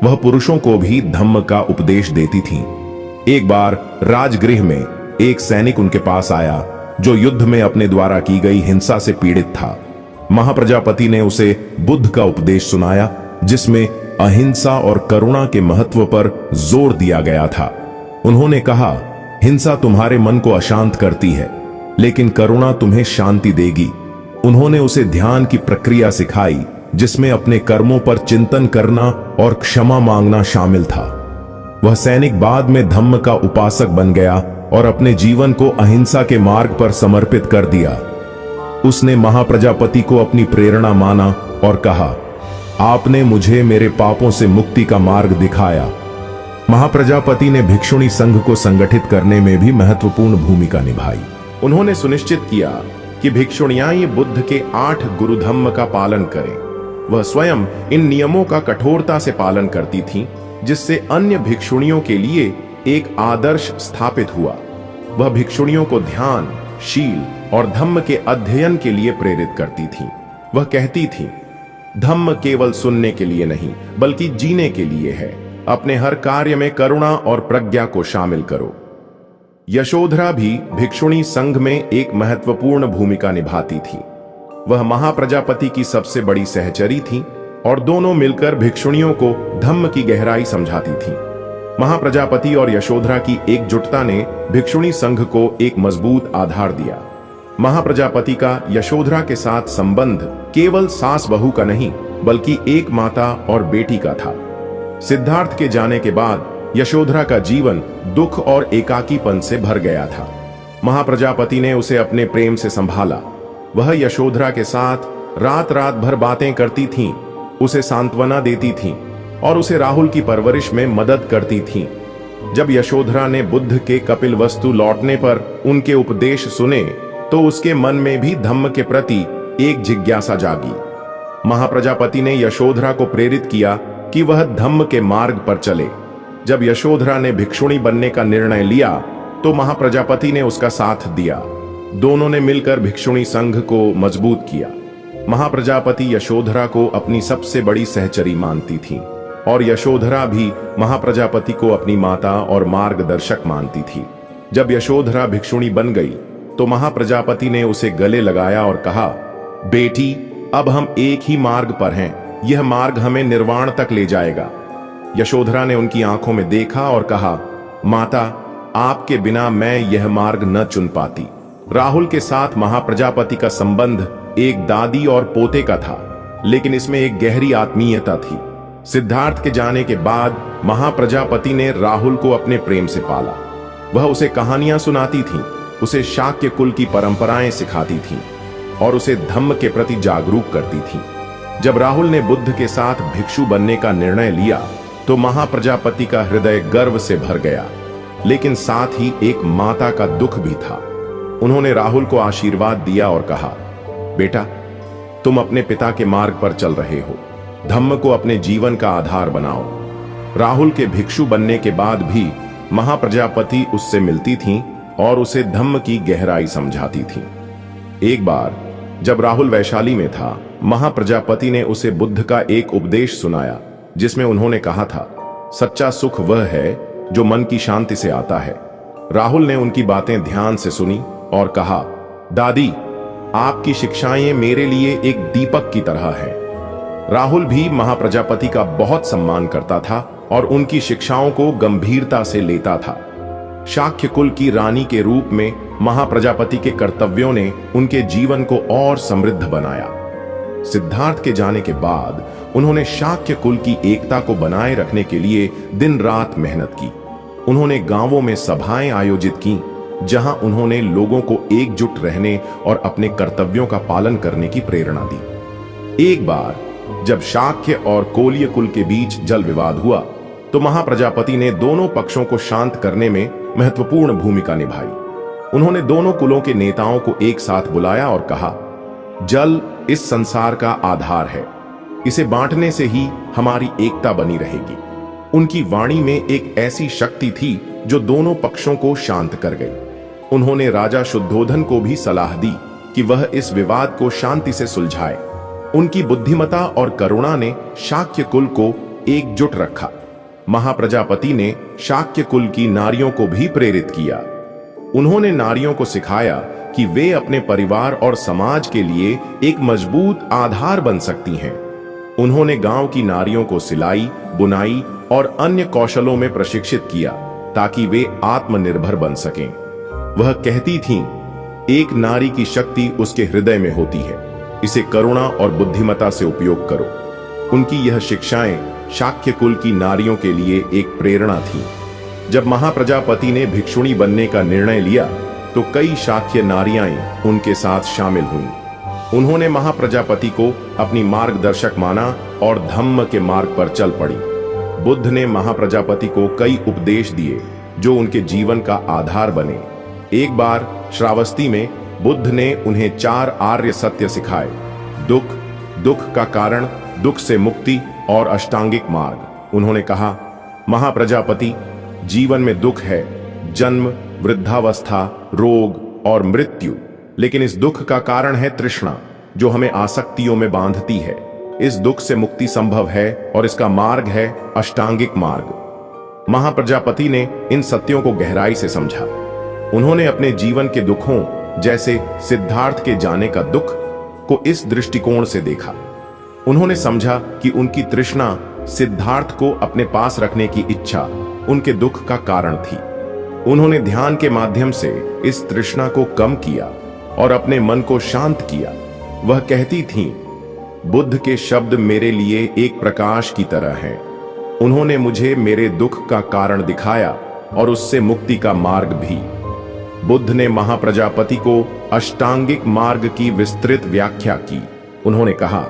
वह पुरुषों को भी धम्म का उपदेश देती थी। एक बार राजगृह में एक सैनिक उनके पास आया जो युद्ध में अपने द्वारा की गई हिंसा से पीड़ित था। महाप्रजापति ने उसे बुद्ध का उपदेश सुनाया, जिसमें अहिंसा और करुणा के महत्व पर जोर दिया गया था। उन्होंने कहा, हिंसा तुम्हारे मन को अशांत करती है, लेकिन करुणा तुम्हें शांति देगी। उन्होंने उसे ध्यान की प्रक्रिया सिखाई, जिसमें अपने कर्मों पर चिंतन करना और क्षमा मांगना शामिल था। वह सैनिक बाद में धम्म का उपासक बन गया और अपने जीवन को अहिंसा के मार्ग पर समर्पित कर दिया। उसने महाप्रजापति को अपनी प्रेरणा माना और कहा, आपने मुझे मेरे पापों से मुक्ति का मार्ग दिखाया। महाप्रजापति ने भिक्षुणी संघ को संगठित करने में भी महत्वपूर्ण भूमिका निभाई। उन्होंने सुनिश्चित किया कि भिक्षुणियां ये बुद्ध के 8 गुरुधम्म का पालन करें। वह स्वयं इन नियमों का कठोरता से पालन करती थीं, जिससे अन्य भिक्षुणियों के लिए एक आदर्श स्थापित हुआ। वह भिक्षुणियों को ध्यान, शील और धम्म के अध्ययन के लिए प्रेरित करती थीं। वह कहती थीं, धम्म केवल सुनने के लिए नहीं, बल्कि जीने के लिए है। अपने हर कार्य में करुणा और प्रज्ञा को शामिल करो। यशोधरा भी भिक्षुणी संघ में एक महत्वपूर्ण भूमिका निभाती थी। वह महाप्रजापति की सबसे बड़ी सहचरी थी और दोनों मिलकर भिक्षुणियों को धम्म की गहराई समझाती थीं। महाप्रजापति और यशोधरा की एकजुटता ने भिक्षुणी संघ को एक मजबूत आधार दिया। महाप्रजापति का यशोधरा के साथ संबंध केवल सास बहू का नहीं, बल्कि एक माता और बेटी का था। सिद्धार्थ के जाने के बाद यशोधरा का जीवन दुख और एकाकीपन से भर गया था। महाप्रजापति ने उसे अपने प्रेम से संभाला। वह यशोधरा के साथ रात रात भर बातें करती थीं, उसे सांत्वना देती थीं और उसे राहुल की परवरिश में मदद करती थीं। जब यशोधरा ने बुद्ध के कपिलवस्तु लौटने पर उनके उपदेश सुने, तो उसके मन में भी धम्म के प्रति एक जिज्ञासा जागी। महाप्रजापति ने यशोधरा को प्रेरित किया कि वह धम्म के मार्ग पर चले। जब यशोधरा ने भिक्षुणी बनने का निर्णय लिया, तो महाप्रजापति ने उसका साथ दिया। दोनों ने मिलकर भिक्षुणी संघ को मजबूत किया। महाप्रजापति यशोधरा को अपनी सबसे बड़ी सहचरी मानती थी और यशोधरा भी महाप्रजापति को अपनी माता और मार्गदर्शक मानती थी। जब यशोधरा भिक्षुणी बन गई, तो महाप्रजापति ने उसे गले लगाया और कहा, बेटी, अब हम एक ही मार्ग पर हैं। यह मार्ग हमें निर्वाण तक ले जाएगा। यशोधरा ने उनकी आंखों में देखा और कहा, माता, आपके बिना मैं यह मार्ग न चुन पाती। राहुल के साथ महाप्रजापति का संबंध एक दादी और पोते का था, लेकिन इसमें एक गहरी आत्मीयता थी। सिद्धार्थ के जाने के बाद महाप्रजापति ने राहुल को अपने प्रेम से पाला। वह उसे कहानियां सुनाती थी, उसे शाक्य कुल की परंपराएं सिखाती थी और उसे धम्म के प्रति जागरूक करती थी। जब राहुल ने बुद्ध के साथ भिक्षु बनने का निर्णय लिया, तो महाप्रजापति का हृदय गर्व से भर गया, लेकिन साथ ही एक माता का दुख भी था। उन्होंने राहुल को आशीर्वाद दिया और कहा, बेटा, तुम अपने पिता के मार्ग पर चल रहे हो। धम्म को अपने जीवन का आधार बनाओ। राहुल के भिक्षु बनने के बाद भी महाप्रजापति उससे मिलती थीं और उसे धम्म की गहराई समझाती थीं। एक बार जब राहुल वैशाली में था, महाप्रजापति ने उसे बुद्ध का एक उपदेश सुनाया, जिसमें उन्होंने कहा था, सच्चा सुख वह है जो मन की शांति से आता है। राहुल ने उनकी बातें ध्यान से सुनी और कहा, दादी, आपकी शिक्षाएं मेरे लिए एक दीपक की तरह हैं। राहुल भी महाप्रजापति का बहुत सम्मान करता था और उनकी शिक्षाओं को गंभीरता से लेता था। शाक्य कुल की रानी के रूप में महाप्रजापति के कर्तव्यों ने उनके जीवन को और समृद्ध बनाया। सिद्धार्थ के जाने के बाद उन्होंने शाक्य कुल की एकता को बनाए रखने के लिए दिन रात मेहनत की। उन्होंने गांवों में सभाएं आयोजित की, जहां उन्होंने लोगों को एकजुट रहने और अपने कर्तव्यों का पालन करने की प्रेरणा दी। एक बार जब शाक्य और कोल्य कुल के बीच जल विवाद हुआ, तो महाप्रजापति ने दोनों पक्षों को शांत करने में महत्वपूर्ण भूमिका निभाई। उन्होंने दोनों कुलों के नेताओं को एक साथ बुलाया और कहा, जल इस संसार का आधार है, इसे बांटने से ही हमारी एकता बनी रहेगी। उनकी वाणी में एक ऐसी शक्ति थी जो दोनों पक्षों को शांत कर गई। उन्होंने राजा शुद्धोधन को भी सलाह दी कि वह इस विवाद को शांति से सुलझाए। उनकी बुद्धिमता और करुणा ने शाक्य कुल को एकजुट रखा। महाप्रजापति ने शाक्य कुल की नारियों को भी प्रेरित किया। उन्होंने नारियों को सिखाया कि वे अपने परिवार और समाज के लिए एक मजबूत आधार बन सकती हैं। उन्होंने गांव की नारियों को सिलाई, बुनाई और अन्य कौशलों में प्रशिक्षित किया ताकि वे आत्मनिर्भर बन सकें। वह कहती थीं, एक नारी की शक्ति उसके हृदय में होती है, इसे करुणा और बुद्धिमता से उपयोग करो। उनकी यह शिक्षाएं शाक्य कुल की नारियों के लिए एक प्रेरणा थी। जब महाप्रजापति ने भिक्षुणी बनने का निर्णय लिया तो कई शाक्य नारियां उनके साथ शामिल हुईं। उन्होंने महाप्रजापति को अपनी मार्गदर्शक माना और धम्म के मार्ग पर चल पड़ी। बुद्ध ने महाप्रजापति को कई उपदेश दिए जो उनके जीवन का आधार बने। एक बार श्रावस्ती में बुद्ध ने उन्हें 4 आर्य सत्य सिखाए: दुख, दुख का कारण, दुख से मुक्ति और अष्टांगिक मार्ग। उन्होंने कहा, महाप्रजापति, जीवन में दुख है, जन्म, वृद्धावस्था, रोग और मृत्यु, लेकिन इस दुख का कारण है तृष्णा, जो हमें आसक्तियों में बांधती है। इस दुख से मुक्ति संभव है और इसका मार्ग है अष्टांगिक मार्ग। महाप्रजापति ने इन सत्यों को गहराई से समझा। उन्होंने अपने जीवन के दुखों जैसे सिद्धार्थ के जाने का दुख को इस दृष्टिकोण से देखा। उन्होंने समझा कि उनकी तृष्णा, सिद्धार्थ को अपने पास रखने की इच्छा उनके दुख का कारण थी। उन्होंने ध्यान के माध्यम से इस तृष्णा को कम किया और अपने मन को शांत किया। वह कहती थीं, बुद्ध के शब्द मेरे लिए एक प्रकाश की तरह हैं। उन्होंने मुझे मेरे दुख का कारण दिखाया और उससे मुक्ति का मार्ग भी। बुद्ध ने महाप्रजापति को अष्टांगिक मार्ग की विस्तृत व्याख्या की। उन्होंने कहा,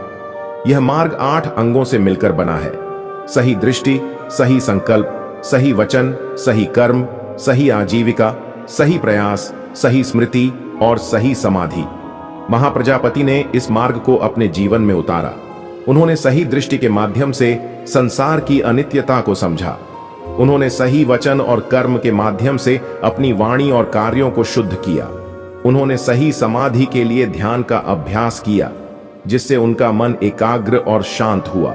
यह मार्ग 8 अंगों से मिलकर बना है: सही दृष्टि, सही संकल्प, सही वचन, सही कर्म, सही आजीविका, सही प्रयास, सही स्मृति और सही समाधि। महाप्रजापति ने इस मार्ग को अपने जीवन में उतारा। उन्होंने सही दृष्टि के माध्यम से संसार की अनित्यता को समझा। उन्होंने सही वचन और कर्म के माध्यम से अपनी वाणी और कार्यों को शुद्ध किया। उन्होंने सही समाधि के लिए ध्यान का अभ्यास किया, जिससे उनका मन एकाग्र और शांत हुआ।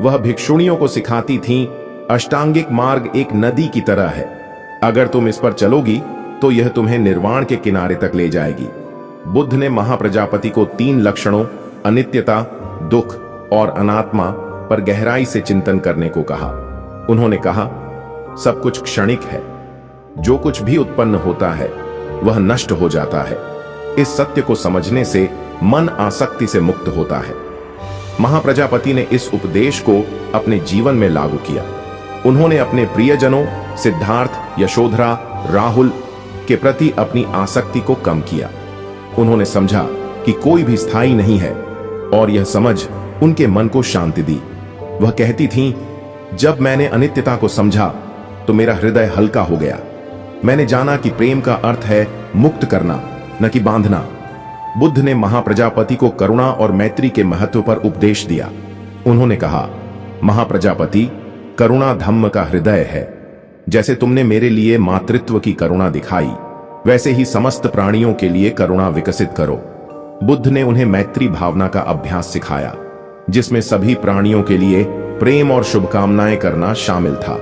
वह भिक्षुणियों को सिखाती थीं, अष्टांगिक मार्ग एक नदी की तरह है। अगर तुम इस पर चलोगी तो यह तुम्हें निर्वाण के किनारे तक ले जाएगी। बुद्ध ने महाप्रजापति को 3 लक्षणों, अनित्यता, दुख और अनात्मा पर गहराई से चिंतन करने को कहा। उन्होंने कहा, सब कुछ क्षणिक है। जो कुछ भी उत्पन्न होता है वह नष्ट हो जाता है। इस सत्य को समझने से मन आसक्ति से मुक्त होता है। महाप्रजापति ने इस उपदेश को अपने जीवन में लागू किया। उन्होंने अपने प्रियजनों सिद्धार्थ, यशोधरा, राहुल के प्रति अपनी आसक्ति को कम किया। उन्होंने समझा कि कोई भी स्थायी नहीं है और यह समझ उनके मन को शांति दी। वह कहती थीं, जब मैंने अनित्यता को समझा तो मेरा हृदय हल्का हो गया। मैंने जाना कि प्रेम का अर्थ है मुक्त करना, न कि बांधना। बुद्ध ने महाप्रजापति को करुणा और मैत्री के महत्व पर उपदेश दिया। उन्होंने कहा, महाप्रजापति, करुणा धम्म का हृदय है। जैसे तुमने मेरे लिए मातृत्व की करुणा दिखाई, वैसे ही समस्त प्राणियों के लिए करुणा विकसित करो। बुद्ध ने उन्हें मैत्री भावना का अभ्यास सिखाया, जिसमें सभी प्राणियों के लिए प्रेम और शुभकामनाएं करना शामिल था।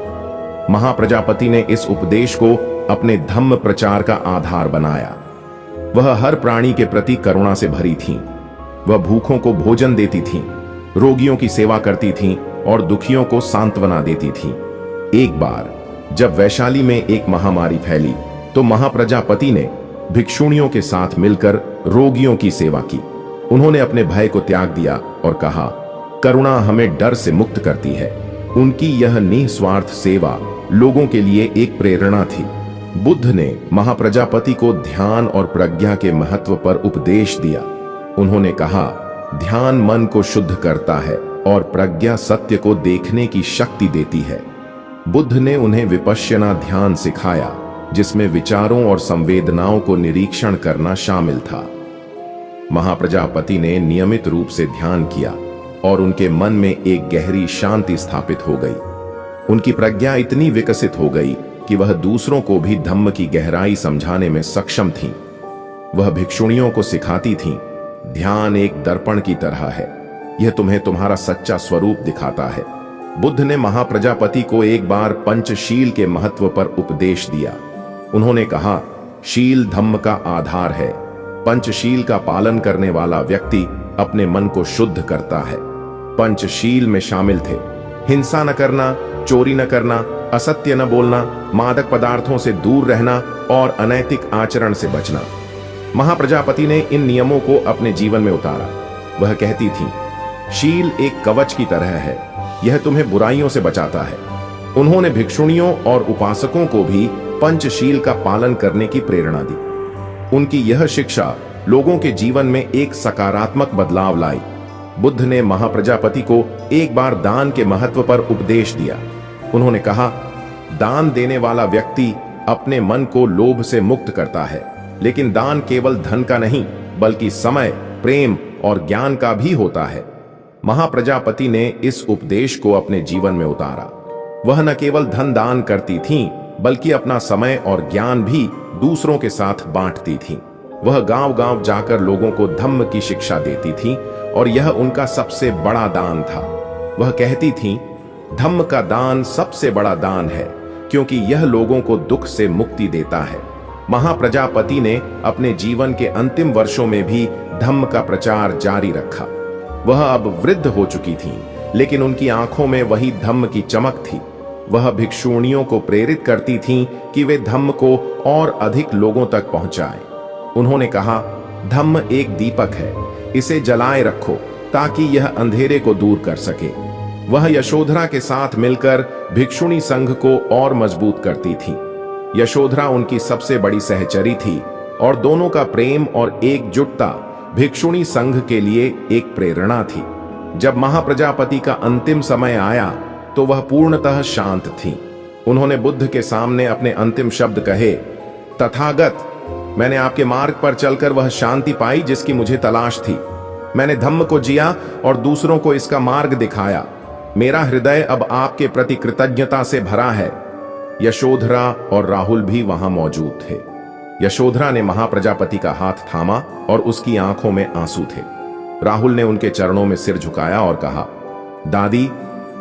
महाप्रजापति ने इस उपदेश को अपने धम्म प्रचार का आधार बनाया। वह हर प्राणी के प्रति करुणा से भरी थीं। वह भूखों को भोजन देती थीं, रोगियों की सेवा करती थीं और दुखियों को सांत्वना देती थीं। एक बार जब वैशाली में एक महामारी फैली तो महाप्रजापति ने भिक्षुणियों के साथ मिलकर रोगियों की सेवा की। उन्होंने अपने भय को त्याग दिया और कहा, करुणा हमें डर से मुक्त करती है। उनकी यह निस्वार्थ सेवा लोगों के लिए एक प्रेरणा थी। बुद्ध ने महाप्रजापति को ध्यान और प्रज्ञा के महत्व पर उपदेश दिया। उन्होंने कहा, ध्यान मन को शुद्ध करता है और प्रज्ञा सत्य को देखने की शक्ति देती है। बुद्ध ने उन्हें विपश्यना ध्यान सिखाया, जिसमें विचारों और संवेदनाओं को निरीक्षण करना शामिल था। महाप्रजापति ने नियमित रूप से ध्यान किया और उनके मन में एक गहरी शांति स्थापित हो गई। उनकी प्रज्ञा इतनी विकसित हो गई कि वह दूसरों को भी धम्म की गहराई समझाने में सक्षम थीं। वह भिक्षुणियों को सिखाती थीं, ध्यान एक दर्पण की तरह है, यह तुम्हें तुम्हारा सच्चा स्वरूप दिखाता है। बुद्ध ने महाप्रजापति को एक बार पंचशील के महत्व पर उपदेश दिया। उन्होंने कहा, शील धम्म का आधार है। पंचशील का पालन करने वाला व्यक्ति अपने मन को शुद्ध करता है। पंचशील में शामिल थे हिंसा न करना, चोरी न करना, असत्य न बोलना, मादक पदार्थों से दूर रहना और अनैतिक आचरण से बचना। महाप्रजापति ने इन नियमों को अपने जीवन में उतारा। वह कहती थी, शील एक कवच की तरह है, यह तुम्हें बुराइयों से बचाता है। उन्होंने भिक्षुणियों और उपासकों को भी पंचशील का पालन करने की प्रेरणा दी। उनकी यह शिक्षा लोगों के जीवन में एक सकारात्मक बदलाव लाई। बुद्ध ने महाप्रजापति को एक बार दान के महत्व पर उपदेश दिया। उन्होंने कहा, दान देने वाला व्यक्ति अपने मन को लोभ से मुक्त करता है, लेकिन दान केवल धन का नहीं बल्कि समय, प्रेम और ज्ञान का भी होता है। महाप्रजापति ने इस उपदेश को अपने जीवन में उतारा। वह न केवल धन दान करती थीं, बल्कि अपना समय और ज्ञान भी दूसरों के साथ बांटती थीं। वह गांव-गांव जाकर लोगों को धम्म की शिक्षा देती थीं और यह उनका सबसे बड़ा दान था। वह कहती थीं, धम्म का दान सबसे बड़ा दान है, क्योंकि यह लोगों को दुख से मुक्ति देता है। महाप्रजापति ने अपने जीवन के अंतिम वर्षों में भी धम्म का प्रचार जारी रखा। वह अब वृद्ध हो चुकी थीं, लेकिन उनकी आंखों में वही धम्म की चमक थी। वह भिक्षुणियों को प्रेरित करती थीं कि वे धम्म को और अधिक लोगों तक पहुंचाएं। उन्होंने कहा, धम्म एक दीपक है, इसे जलाए रखो ताकि यह अंधेरे को दूर कर सके। वह यशोधरा के साथ मिलकर भिक्षुणी संघ को और मजबूत करती थी। यशोधरा उनकी सबसे बड़ी सहचरी थी और दोनों का प्रेम और एकजुटता भिक्षुणी संघ के लिए एक प्रेरणा थी। जब महाप्रजापति का अंतिम समय आया तो वह पूर्णतः शांत थी। उन्होंने बुद्ध के सामने अपने अंतिम शब्द कहे, तथागत, मैंने आपके मार्ग पर चलकर वह शांति पाई जिसकी मुझे तलाश थी। मैंने धम्म को जिया और दूसरों को इसका मार्ग दिखाया। मेरा हृदय अब आपके प्रति कृतज्ञता से भरा है। यशोधरा और राहुल भी वहां मौजूद थे। यशोधरा ने महाप्रजापति का हाथ थामा और उसकी आंखों में आंसू थे। राहुल ने उनके चरणों में सिर झुकाया और कहा, दादी,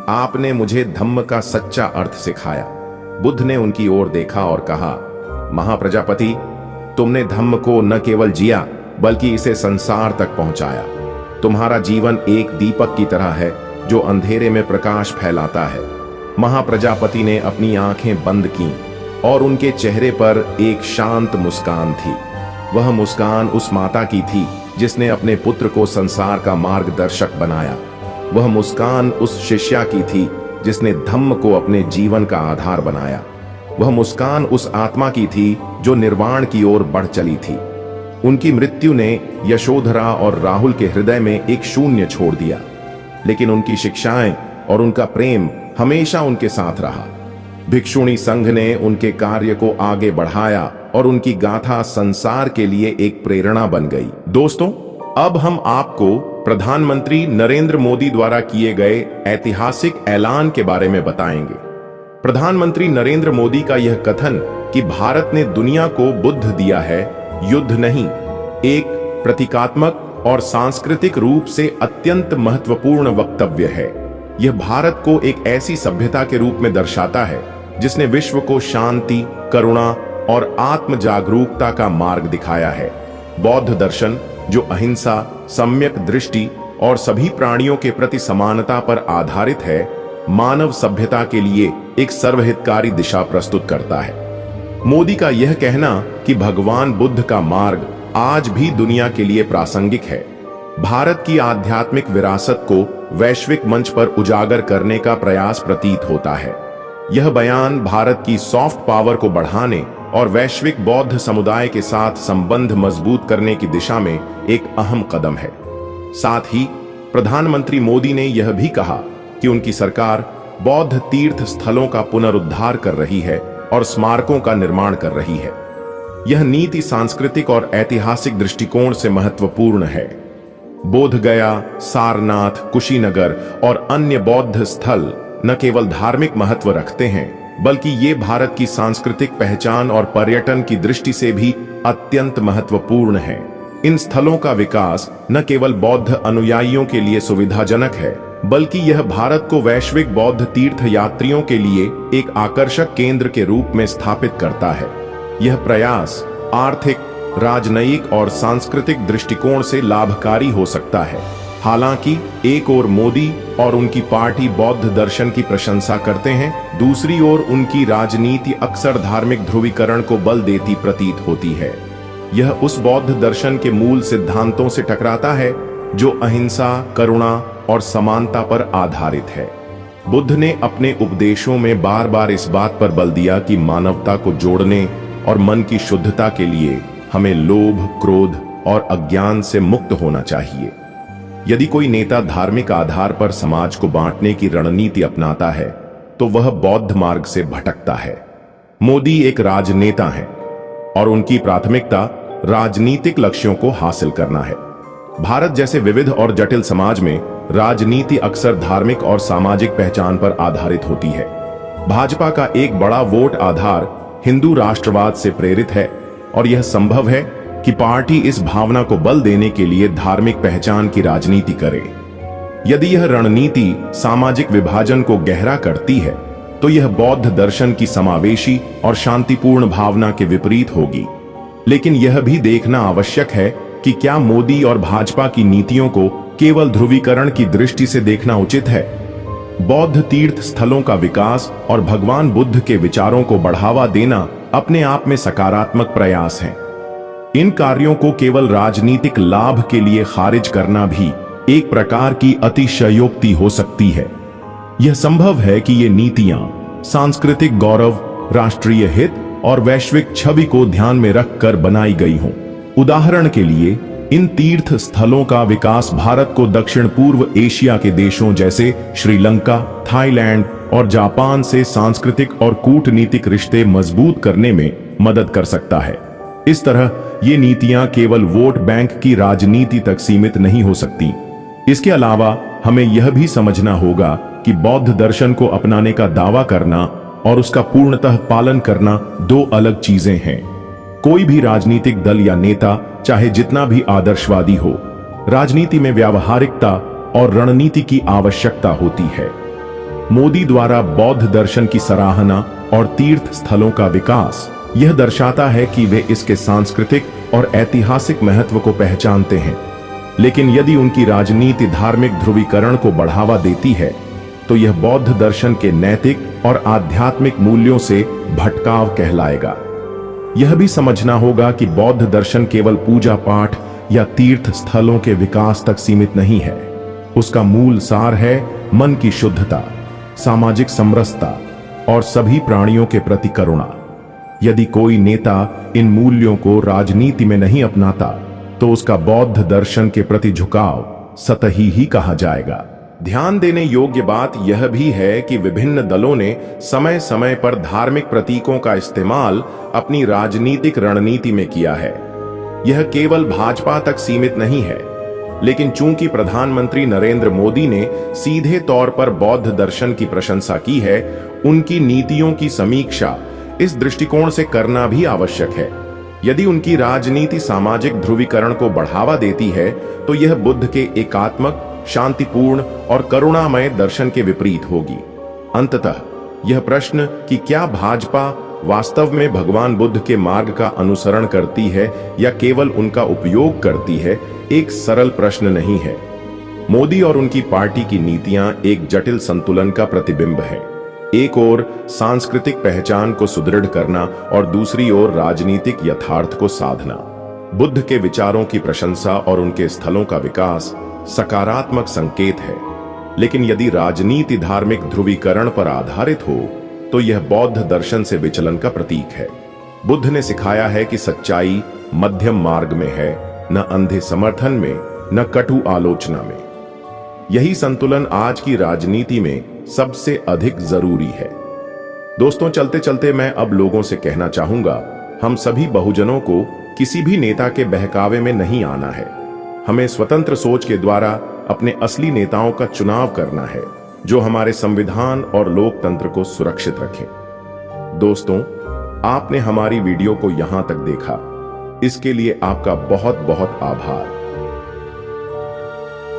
आपने मुझे धम्म का सच्चा अर्थ सिखाया। बुद्ध ने उनकी ओर देखा और कहा, महाप्रजापति, तुमने धम्म को न केवल जिया बल्कि इसे संसार तक पहुंचाया। तुम्हारा जीवन एक दीपक की तरह है जो अंधेरे में प्रकाश फैलाता है। महाप्रजापति ने अपनी आंखें बंद कीं और उनके चेहरे पर एक शांत मुस्कान थी। वह मुस्कान उस माता की थी जिसने अपने पुत्र को संसार का मार्गदर्शक बनाया। वह मुस्कान उस शिष्या की थी जिसने धम्म को अपने जीवन का आधार बनाया। वह मुस्कान उस आत्मा की थी जो निर्वाण की ओर बढ़ चली थी। उनकी मृत्यु ने यशोधरा और राहुल के हृदय में एक शून्य छोड़ दिया, लेकिन उनकी शिक्षाएं और उनका प्रेम हमेशा उनके साथ रहा। भिक्षुणी संघ ने उनके कार्य को आगे बढ़ाया और उनकी गाथा संसार के लिए एक प्रेरणा बन गई। दोस्तों, अब हम आपको प्रधानमंत्री नरेंद्र मोदी द्वारा किए गए ऐतिहासिक ऐलान के बारे में बताएंगे। प्रधानमंत्री नरेंद्र मोदी का यह कथन कि भारत ने दुनिया को बुद्ध दिया है, युद्ध नहीं, एक प्रतीकात्मक और सांस्कृतिक रूप से अत्यंत महत्वपूर्ण वक्तव्य है। यह भारत को एक ऐसी सभ्यता के रूप में दर्शाता है जिसने विश्व को शांति, करुणा और आत्म जागरूकता का मार्ग दिखाया है। बौद्ध दर्शन, जो अहिंसा, सम्यक दृष्टि और सभी प्राणियों के प्रति समानता पर आधारित है, मानव सभ्यता के लिए एक सर्वहितकारी दिशा प्रस्तुत करता है। मोदी का यह कहना कि भगवान बुद्ध का मार्ग आज भी दुनिया के लिए प्रासंगिक है, भारत की आध्यात्मिक विरासत को वैश्विक मंच पर उजागर करने का प्रयास प्रतीत होता है। यह बयान भारत की सॉफ्ट पावर को बढ़ाने और वैश्विक बौद्ध समुदाय के साथ संबंध मजबूत करने की दिशा में एक अहम कदम है। साथ ही प्रधानमंत्री मोदी ने यह भी कहा कि उनकी सरकार बौद्ध तीर्थ स्थलों का पुनरुद्धार कर रही है और स्मारकों का निर्माण कर रही है। यह नीति सांस्कृतिक और ऐतिहासिक दृष्टिकोण से महत्वपूर्ण है। बोधगया, सारनाथ, कुशीनगर और अन्य बौद्ध स्थल न केवल धार्मिक महत्व रखते हैं, बल्कि ये भारत की सांस्कृतिक पहचान और पर्यटन की दृष्टि से भी अत्यंत महत्वपूर्ण है। इन स्थलों का विकास न केवल बौद्ध अनुयायियों के लिए सुविधाजनक है, बल्कि यह भारत को वैश्विक बौद्ध तीर्थ यात्रियों के लिए एक आकर्षक केंद्र के रूप में स्थापित करता है। यह प्रयास आर्थिक, राजनयिक और सांस्कृतिक दृष्टिकोण से लाभकारी हो सकता है। हालांकि एक ओर मोदी और उनकी पार्टी बौद्ध दर्शन की प्रशंसा करते हैं, दूसरी ओर उनकी राजनीति अक्सर धार्मिक ध्रुवीकरण को बल देती प्रतीत होती है। यह उस बौद्ध दर्शन के मूल सिद्धांतों से टकराता है जो अहिंसा, करुणा और समानता पर आधारित है। बुद्ध ने अपने उपदेशों में बार बार इस बात पर बल दिया कि मानवता को जोड़ने और मन की शुद्धता के लिए हमें लोभ, क्रोध और अज्ञान से मुक्त होना चाहिए। यदि कोई नेता धार्मिक आधार पर समाज को बांटने की रणनीति अपनाता है, तो वह बौद्ध मार्ग से भटकता है। मोदी एक राजनेता हैं और उनकी प्राथमिकता राजनीतिक लक्ष्यों को हासिल करना है। भारत जैसे विविध और जटिल समाज में राजनीति अक्सर धार्मिक और सामाजिक पहचान पर आधारित होती है। भाजपा का एक बड़ा वोट आधार हिंदू राष्ट्रवाद से प्रेरित है और यह संभव है कि पार्टी इस भावना को बल देने के लिए धार्मिक पहचान की राजनीति करे। यदि यह रणनीति सामाजिक विभाजन को गहरा करती है, तो यह बौद्ध दर्शन की समावेशी और शांतिपूर्ण भावना के विपरीत होगी। लेकिन यह भी देखना आवश्यक है कि क्या मोदी और भाजपा की नीतियों को केवल ध्रुवीकरण की दृष्टि से देखना उचित है। बौद्ध तीर्थ स्थलों का विकास और भगवान बुद्ध के विचारों को बढ़ावा देना अपने आप में सकारात्मक प्रयास हैं। इन कार्यों को केवल राजनीतिक लाभ के लिए खारिज करना भी एक प्रकार की अतिशयोक्ति हो सकती है। यह संभव है कि ये नीतियां सांस्कृतिक गौरव, राष्ट्रीय हित और वैश्विक छवि को ध्यान में रखकर बनाई गई हों। उदाहरण के लिए, इन तीर्थ स्थलों का विकास भारत को दक्षिण पूर्व एशिया के देशों जैसे श्रीलंका, थाईलैंड और जापान से सांस्कृतिक और कूटनीतिक रिश्ते मजबूत करने में मदद कर सकता है। इस तरह ये नीतियां केवल वोट बैंक की राजनीति तक सीमित नहीं हो सकती। इसके अलावा हमें यह भी समझना होगा कि बौद्ध दर्शन को अपनाने का दावा करना और उसका पूर्णतः पालन करना दो अलग चीजें हैं। कोई भी राजनीतिक दल या नेता चाहे जितना भी आदर्शवादी हो, राजनीति में व्यावहारिकता और रणनीति की आवश्यकता होती है। मोदी द्वारा बौद्ध दर्शन की सराहना और तीर्थ स्थलों का विकास यह दर्शाता है कि वे इसके सांस्कृतिक और ऐतिहासिक महत्व को पहचानते हैं। लेकिन यदि उनकी राजनीति धार्मिक ध्रुवीकरण को बढ़ावा देती है, तो यह बौद्ध दर्शन के नैतिक और आध्यात्मिक मूल्यों से भटकाव कहलाएगा। यह भी समझना होगा कि बौद्ध दर्शन केवल पूजा पाठ या तीर्थ स्थलों के विकास तक सीमित नहीं है। उसका मूल सार है मन की शुद्धता, सामाजिक समरसता और सभी प्राणियों के प्रति करुणा। यदि कोई नेता इन मूल्यों को राजनीति में नहीं अपनाता, तो उसका बौद्ध दर्शन के प्रति झुकाव सतही ही कहा जाएगा। ध्यान देने योग्य बात यह भी है कि विभिन्न दलों ने समय समय पर धार्मिक प्रतीकों का इस्तेमाल अपनी राजनीतिक रणनीति में किया है। यह केवल भाजपा तक सीमित नहीं है, लेकिन चूंकि प्रधानमंत्री नरेंद्र मोदी ने सीधे तौर पर बौद्ध दर्शन की प्रशंसा की है, उनकी नीतियों की समीक्षा इस दृष्टिकोण से करना भी आवश्यक है। यदि उनकी राजनीति सामाजिक ध्रुवीकरण को बढ़ावा देती है, तो यह बुद्ध के एकात्मक, शांतिपूर्ण और करुणामय दर्शन के विपरीत होगी। अंततः यह प्रश्न कि क्या भाजपा वास्तव में भगवान बुद्ध के मार्ग का अनुसरण करती है या केवल उनका उपयोग करती है, एक सरल प्रश्न नहीं है। मोदी और उनकी पार्टी की नीतियां एक जटिल संतुलन का प्रतिबिंब है। एक ओर सांस्कृतिक पहचान को सुदृढ़ करना और दूसरी ओर राजनीतिक यथार्थ को साधना। बुद्ध के विचारों की प्रशंसा और उनके स्थलों का विकास सकारात्मक संकेत है, लेकिन यदि राजनीति धार्मिक ध्रुवीकरण पर आधारित हो, तो यह बौद्ध दर्शन से विचलन का प्रतीक है। बुद्ध ने सिखाया है कि सच्चाई मध्यम मार्ग में है, न अंधे समर्थन में, न कटु आलोचना में। यही संतुलन आज की राजनीति में सबसे अधिक जरूरी है। दोस्तों, चलते चलते मैं अब लोगों से कहना चाहूंगा, हम सभी बहुजनों को किसी भी नेता के बहकावे में नहीं आना है। हमें स्वतंत्र सोच के द्वारा अपने असली नेताओं का चुनाव करना है। जो हमारे संविधान और लोकतंत्र को सुरक्षित रखें। दोस्तों, आपने हमारी वीडियो को यहां तक देखा, इसके लिए आपका बहुत बहुत आभार।